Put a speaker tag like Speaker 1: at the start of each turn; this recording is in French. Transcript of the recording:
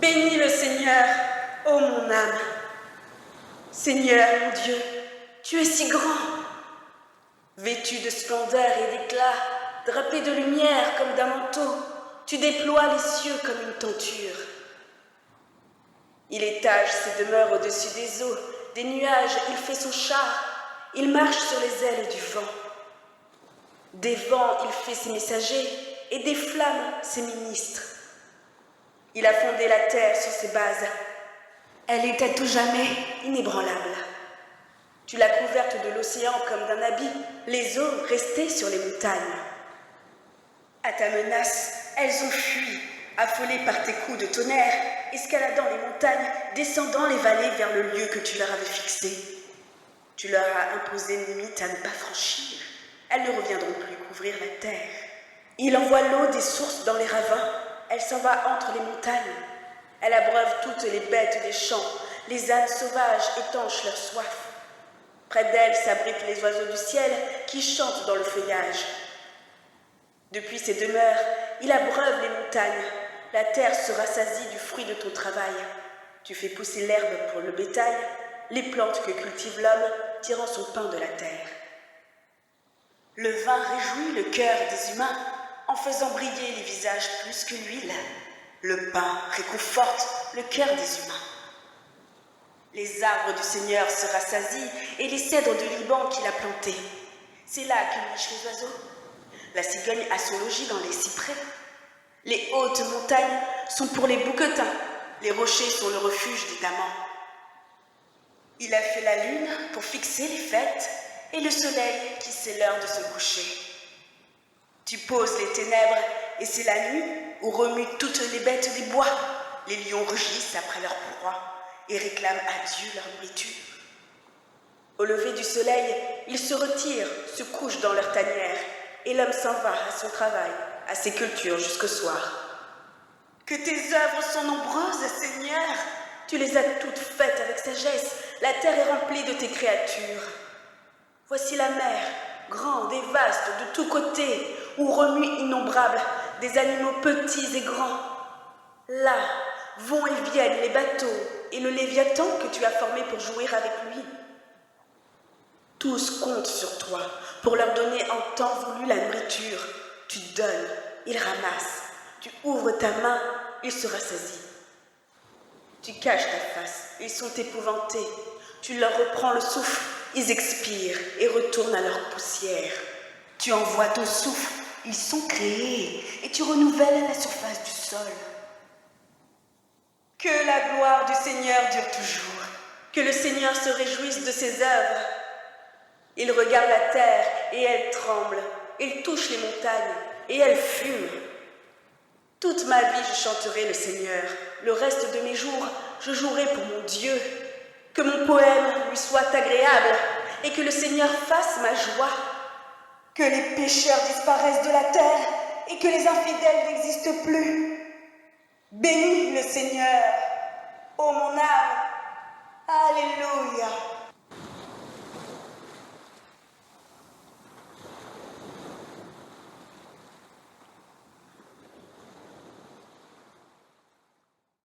Speaker 1: Bénis le Seigneur, ô mon âme. Seigneur, mon Dieu, tu es si grand. Vêtu de splendeur et d'éclat, drapé de lumière comme d'un manteau, tu déploies les cieux comme une tenture. Il étage ses demeures au-dessus des eaux, des nuages, il fait son char, il marche sur les ailes du vent. Des vents, il fait ses messagers, et des flammes, ses ministres. Il a fondé la terre sur ses bases. Elle est à tout jamais inébranlable. Tu l'as couverte de l'océan comme d'un habit, les eaux restaient sur les montagnes. À ta menace, elles ont fui, affolées par tes coups de tonnerre, escaladant les montagnes, descendant les vallées vers le lieu que tu leur avais fixé. Tu leur as imposé une limite à ne pas franchir. Elles ne reviendront plus couvrir la terre. Il envoie l'eau des sources dans les ravins, elle s'en va entre les montagnes. Elle abreuve toutes les bêtes des champs, les ânes sauvages étanchent leur soif. Près d'elle s'abritent les oiseaux du ciel qui chantent dans le feuillage. Depuis ses demeures, il abreuve les montagnes. La terre se rassasie du fruit de ton travail. Tu fais pousser l'herbe pour le bétail, les plantes que cultive l'homme tirant son pain de la terre. Le vin réjouit le cœur des humains en faisant briller les visages plus que l'huile. Le pain réconforte le cœur des humains. Les arbres du Seigneur se rassasient et les cèdres de Liban qu'il a plantés. C'est là que nichent les oiseaux. La cigogne a son logis dans les cyprès. Les hautes montagnes sont pour les bouquetins. Les rochers sont le refuge des damans. Il a fait la lune pour fixer les fêtes et le soleil qui sait l'heure de se coucher. Tu poses les ténèbres et c'est la nuit où remuent toutes les bêtes des bois. Les lions rugissent après leur proie et réclament à Dieu leur nourriture. Au lever du soleil, ils se retirent, se couchent dans leur tanière, et l'homme s'en va à son travail, à ses cultures jusqu'au soir. Que tes œuvres sont nombreuses, Seigneur! Tu les as toutes faites avec sagesse, la terre est remplie de tes créatures. Voici la mer, grande et vaste de tous côtés, où remuent innombrables des animaux petits et grands. Là vont et viennent les bateaux et le léviathan que tu as formé pour jouer avec lui. Tous comptent sur toi pour leur donner en temps voulu la nourriture. Tu donnes, ils ramassent. Tu ouvres ta main, ils se rassasient. Tu caches ta face, ils sont épouvantés. Tu leur reprends le souffle, ils expirent et retournent à leur poussière. Tu envoies ton souffle, ils sont créés et tu renouvelles la surface du sol. Que la gloire du Seigneur dure toujours, que le Seigneur se réjouisse de ses œuvres. Il regarde la terre et elle tremble, il touche les montagnes et elles fument. Toute ma vie je chanterai le Seigneur, le reste de mes jours je jouerai pour mon Dieu. Que mon poème lui soit agréable et que le Seigneur fasse ma joie. Que les pécheurs disparaissent de la terre et que les infidèles n'existent plus. Bénis le Seigneur, ô mon âme.